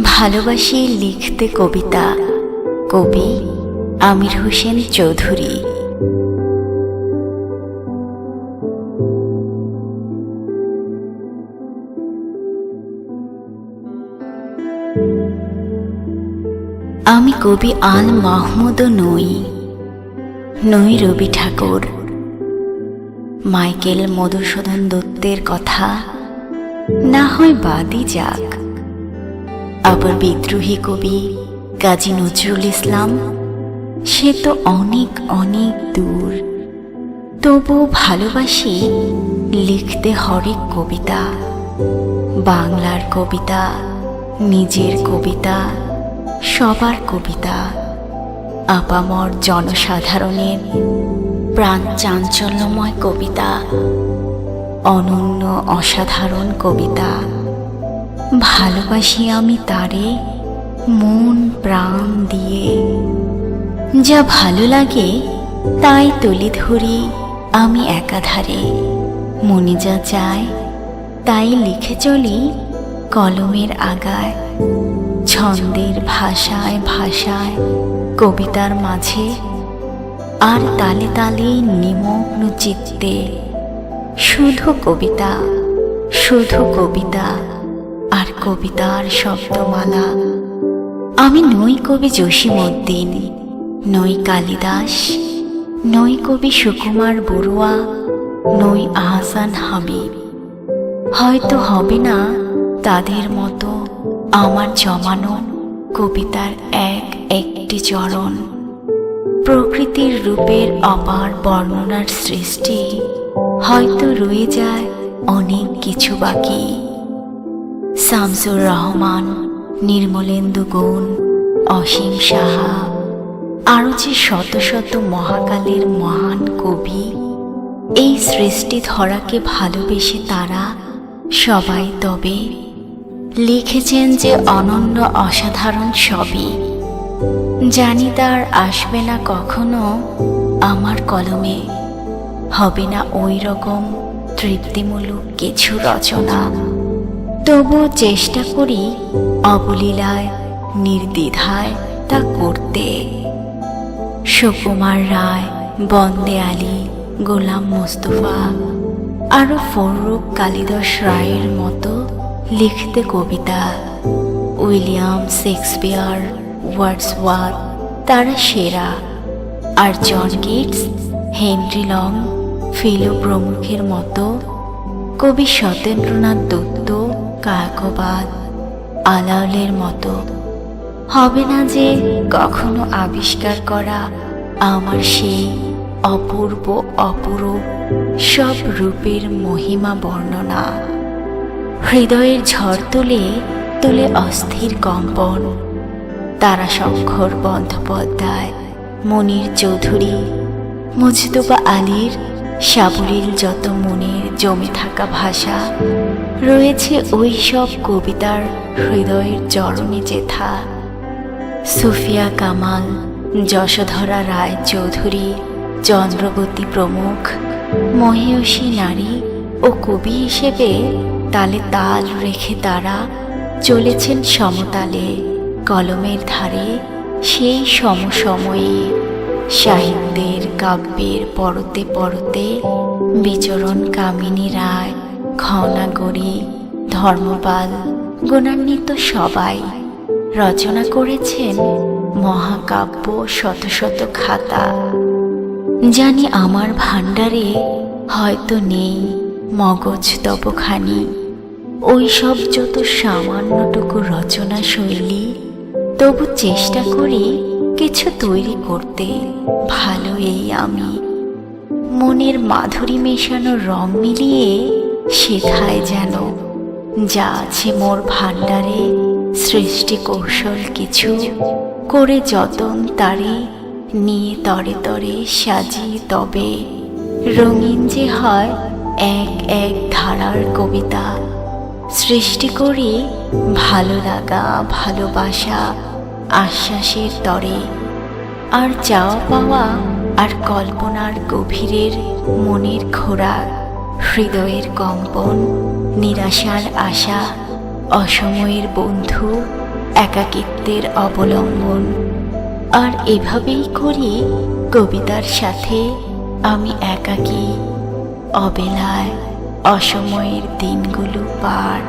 ভালোবাসি লিখতে কবিতা। কবি আমির হোসেন চৌধুরী। আমি কবি আল মাহমুদও নই, নই রবি ঠাকুর। মাইকেল মধুসূদন দত্তের কথা না হয় বাদই যাক, আবার বিদ্রোহী কবি কাজী নজরুল ইসলাম, সে তো অনেক অনেক দূর। তবু ভালোবাসি লিখতে হরেক কবিতা, বাংলার কবিতা, নিজের কবিতা, সবার কবিতা, আপামর জনসাধারণের প্রাণ চাঞ্চল্যময় কবিতা, অনন্য অসাধারণ কবিতা। ভালোবাসি আমি তারে মন প্রাণ দিয়ে। যা ভালো লাগে তাই তুলে ধরি আমি একাধারে। মনে যা চায় তাই লিখে চলি কলমের আগায়। ছন্দের ভাষায় ভাষায় কবিতার মাঝে, আর তালে তালে নিমগ্ন চিত্তে শুধু কবিতা, শুধু কবিতা আর কবিতার শব্দমালা। আমি নই কবি জসীমউদ্দিন, নই কালিদাস, নই কবি সুকুমার বড়ুয়া, নই আহসান হাবিব। হয়তো হবে না তাদের মতো আমার জমানো কবিতার এক একটি চরণ। প্রকৃতির রূপের অপার বর্ণনার সৃষ্টি হয়তো রয়ে যায় অনেক কিছু বাকি। শামসুর রহমান, নির্মলেন্দু গুণ, অসীম সাহা, আরও যে শত শত মহাকালের মহান কবি এই সৃষ্টি ধরাকে ভালোবেসে তারা সবাই তবে লিখেছেন যে অনন্য অসাধারণ সবই। জানি তার আসবে না কখনো আমার কলমে, হবে না ওই রকম তৃপ্তিমূলক কিছু রচনা। তবু চেষ্টা করি অবলীলায় নির্দ্বিধায় তা করতে। সুকুমার রায়, বন্দে আলী, গোলাম মোস্তফা, আরও ফররুখ কালিদাস রায়ের মতো লিখতে কবিতা। উইলিয়াম শেক্সপিয়ার, ওয়ার্ডসওয়ার্থ তারা সেরা। আর John Keats, Henry Longfellow প্রমুখের মতো কবি সত্যেন্দ্রনাথ দত্ত, কায়কবাদ, আলাওলের মতো হবে না যে কখনো আবিষ্কার করা আমার সেই অপূর্ব অপরূপ সব রূপের মহিমা বর্ণনা। হৃদয়ের ঝড় তুলে তুলে অস্থির কম্পন। তারাশঙ্কর বন্দ্যোপাধ্যায়, মনির চৌধুরী, মুজতবা আলীর সাবলীল যত মনের জমে থাকা ভাষা রয়েছে ওই সব কবিতার হৃদয়ের চরণে যেথা। সুফিয়া কামাল, যশোধরা রায় চৌধুরী, চন্দ্রবতী প্রমুখ মহিয়সী নারী ও কবি হিসেবে তালে তাল রেখে তারা চলেছেন সমতালে কলমের ধারে সেই সমসময়ে। সাহিত্যের কাব্যের পরতে পরতে বিচরণ কামিনী রায়, খনাগরী, ধর্মপাল, গুণান্বিত সবাই রচনা করেছেন মহাকাব্য শত শত খাতা। জানি আমার ভাণ্ডারে হয়তো নেই মগজ তবখানি ওই সব যত সামান্যটুকু রচনা শৈলী, তবু চেষ্টা করি কিছু তৈরি করতে ভালো এই আমি। মনের মাধুরী মেশানো রং মিলিয়ে শেখায় যেন যা আছে মোর ভাণ্ডারে সৃষ্টি কৌশল কিছু করে যতন তারে নিয়ে তরে তরে সাজিয়ে তবে রঙিন যে হয় এক এক ধারার কবিতা। সৃষ্টি করি ভালো লাগা, ভালোবাসা, আশ্বাসের তরে। আর চাওয়া পাওয়া আর কল্পনার গভীরের মনের খোরাক, হৃদয়ের কম্পন, নিরাশার আশা, অসময়ের বন্ধু, একাকিত্বের অবলম্বন। আর এভাবেই করি কবিতার সাথে আমি একাকী, অবেলায়, অসময়ের দিনগুলো পার।